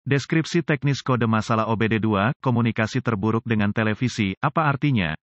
Deskripsi teknis kode masalah OBD2, komunikasi terburuk dengan televisi, apa artinya?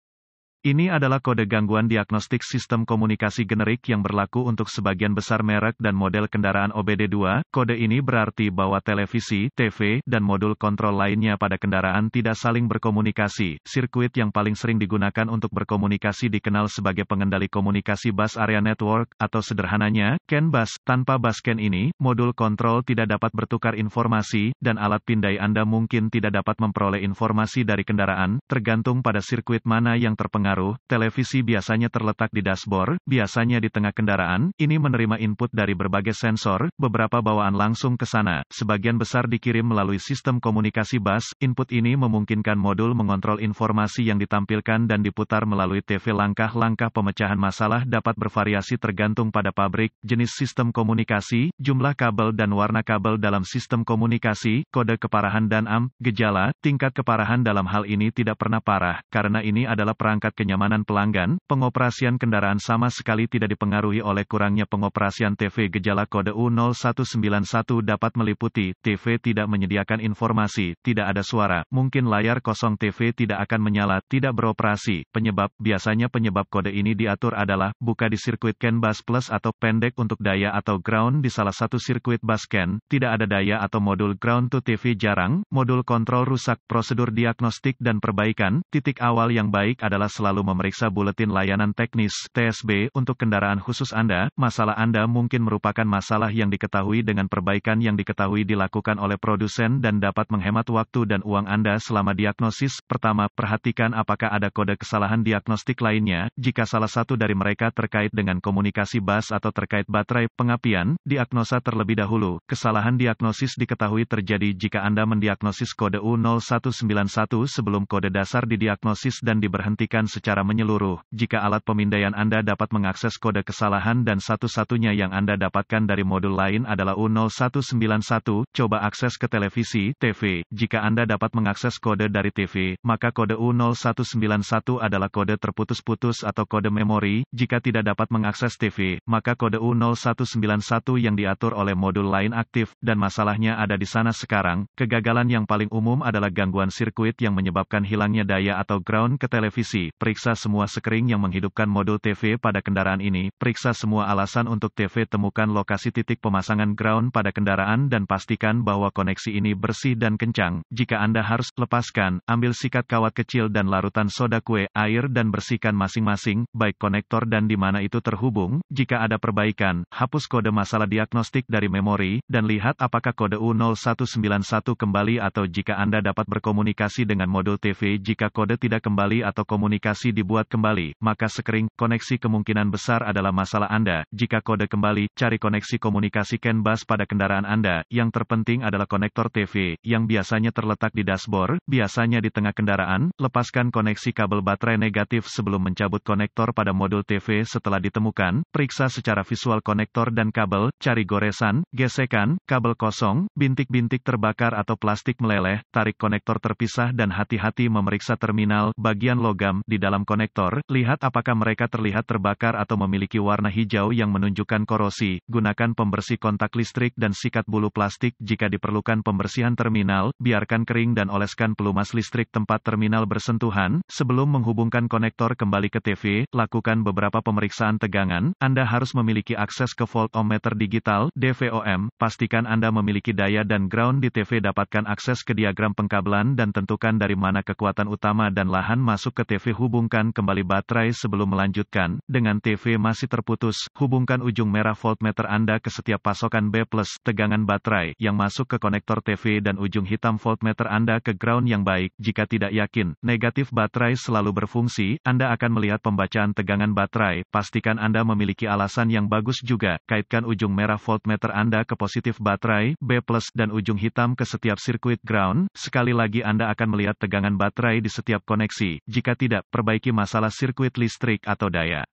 Ini adalah kode gangguan diagnostik sistem komunikasi generik yang berlaku untuk sebagian besar merek dan model kendaraan OBD2. Kode ini berarti bahwa televisi, TV, dan modul kontrol lainnya pada kendaraan tidak saling berkomunikasi. Sirkuit yang paling sering digunakan untuk berkomunikasi dikenal sebagai pengendali komunikasi bus area network, atau sederhananya, CAN bus. Tanpa bus CAN ini, modul kontrol tidak dapat bertukar informasi, dan alat pindai Anda mungkin tidak dapat memperoleh informasi dari kendaraan, tergantung pada sirkuit mana yang terpengaruh. Televisi biasanya terletak di dashboard, biasanya di tengah kendaraan. Ini menerima input dari berbagai sensor, beberapa bawaan langsung ke sana. Sebagian besar dikirim melalui sistem komunikasi bus. Input ini memungkinkan modul mengontrol informasi yang ditampilkan dan diputar melalui TV. Langkah-langkah pemecahan masalah dapat bervariasi tergantung pada pabrik, jenis sistem komunikasi, jumlah kabel dan warna kabel dalam sistem komunikasi, kode keparahan dan gejala. Tingkat keparahan dalam hal ini tidak pernah parah, karena ini adalah perangkat kenyamanan pelanggan. Pengoperasian kendaraan sama sekali tidak dipengaruhi oleh kurangnya pengoperasian TV. Gejala kode U0191 dapat meliputi, TV tidak menyediakan informasi, tidak ada suara, mungkin layar kosong, TV tidak akan menyala, tidak beroperasi. Penyebab, biasanya penyebab kode ini diatur adalah, buka di sirkuit CAN bus plus atau pendek untuk daya atau ground di salah satu sirkuit bus CAN, tidak ada daya atau modul ground to TV jarang, modul kontrol rusak. Prosedur diagnostik dan perbaikan. Titik awal yang baik adalah selalu memeriksa buletin layanan teknis (TSB) untuk kendaraan khusus Anda. Masalah Anda mungkin merupakan masalah yang diketahui dengan perbaikan yang diketahui dilakukan oleh produsen dan dapat menghemat waktu dan uang Anda selama diagnosis. Pertama, perhatikan apakah ada kode kesalahan diagnostik lainnya. Jika salah satu dari mereka terkait dengan komunikasi bus atau terkait baterai, pengapian, diagnosa terlebih dahulu. Kesalahan diagnosis diketahui terjadi jika Anda mendiagnosis kode U0191 sebelum kode dasar didiagnosis dan diberhentikan secara menyeluruh. Jika alat pemindaian Anda dapat mengakses kode kesalahan dan satu-satunya yang Anda dapatkan dari modul lain adalah U0191, coba akses ke televisi, TV. Jika Anda dapat mengakses kode dari TV, maka kode U0191 adalah kode terputus-putus atau kode memori. Jika tidak dapat mengakses TV, maka kode U0191 yang diatur oleh modul lain aktif, dan masalahnya ada di sana sekarang. Kegagalan yang paling umum adalah gangguan sirkuit yang menyebabkan hilangnya daya atau ground ke televisi. Periksa semua sekring yang menghidupkan modul TV pada kendaraan ini. Periksa semua alasan untuk TV. Temukan lokasi titik pemasangan ground pada kendaraan dan pastikan bahwa koneksi ini bersih dan kencang. Jika Anda harus, lepaskan, ambil sikat kawat kecil dan larutan soda kue, air dan bersihkan masing-masing, baik konektor dan di mana itu terhubung. Jika ada perbaikan, hapus kode masalah diagnostik dari memori, dan lihat apakah kode U0191 kembali atau jika Anda dapat berkomunikasi dengan modul TV. Jika kode tidak kembali atau komunikasi dibuat kembali, maka sekring koneksi kemungkinan besar adalah masalah Anda. Jika kode kembali, cari koneksi komunikasi CAN bus pada kendaraan Anda. Yang terpenting adalah konektor TV, yang biasanya terletak di dashboard, biasanya di tengah kendaraan. Lepaskan koneksi kabel baterai negatif sebelum mencabut konektor pada modul TV. Setelah ditemukan, periksa secara visual konektor dan kabel, cari goresan, gesekan, kabel kosong, bintik-bintik terbakar atau plastik meleleh, tarik konektor terpisah dan hati-hati memeriksa terminal, bagian logam, di dalam konektor. Lihat apakah mereka terlihat terbakar atau memiliki warna hijau yang menunjukkan korosi. Gunakan pembersih kontak listrik dan sikat bulu plastik jika diperlukan pembersihan terminal. Biarkan kering dan oleskan pelumas listrik tempat terminal bersentuhan. Sebelum menghubungkan konektor kembali ke TV, lakukan beberapa pemeriksaan tegangan. Anda harus memiliki akses ke voltmeter digital (DVOM). Pastikan Anda memiliki daya dan ground di TV. Dapatkan akses ke diagram pengkabelan dan tentukan dari mana kekuatan utama dan lahan masuk ke TV. Hubungkan kembali baterai sebelum melanjutkan. Dengan TV masih terputus, hubungkan ujung merah voltmeter Anda ke setiap pasokan B+ tegangan baterai yang masuk ke konektor TV dan ujung hitam voltmeter Anda ke ground yang baik. Jika tidak yakin, negatif baterai selalu berfungsi. Anda akan melihat pembacaan tegangan baterai. Pastikan Anda memiliki alasan yang bagus juga. Kaitkan ujung merah voltmeter Anda ke positif baterai B+ dan ujung hitam ke setiap sirkuit ground. Sekali lagi Anda akan melihat tegangan baterai di setiap koneksi. Jika tidak, perbaiki masalah sirkuit listrik atau daya.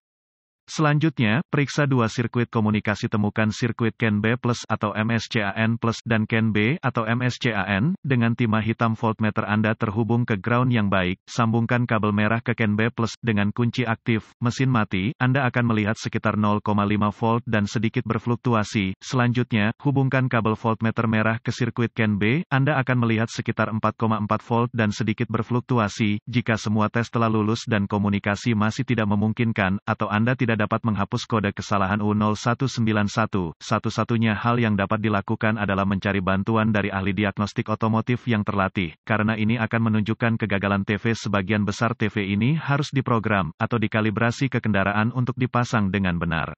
Selanjutnya, periksa dua sirkuit komunikasi. Temukan sirkuit CAN B+ atau MSCAN+ dan CAN B atau MSCAN. Dengan timah hitam voltmeter Anda terhubung ke ground yang baik. Sambungkan kabel merah ke CAN B+. Dengan kunci aktif, mesin mati, Anda akan melihat sekitar 0,5 volt dan sedikit berfluktuasi. Selanjutnya, hubungkan kabel voltmeter merah ke sirkuit CAN B. Anda akan melihat sekitar 4,4 volt dan sedikit berfluktuasi. Jika semua tes telah lulus dan komunikasi masih tidak memungkinkan, atau Anda tidak dapat menghapus kode kesalahan U0191, satu-satunya hal yang dapat dilakukan adalah mencari bantuan dari ahli diagnostik otomotif yang terlatih, karena ini akan menunjukkan kegagalan TV. Sebagian besar TV ini harus diprogram, atau dikalibrasi ke kendaraan untuk dipasang dengan benar.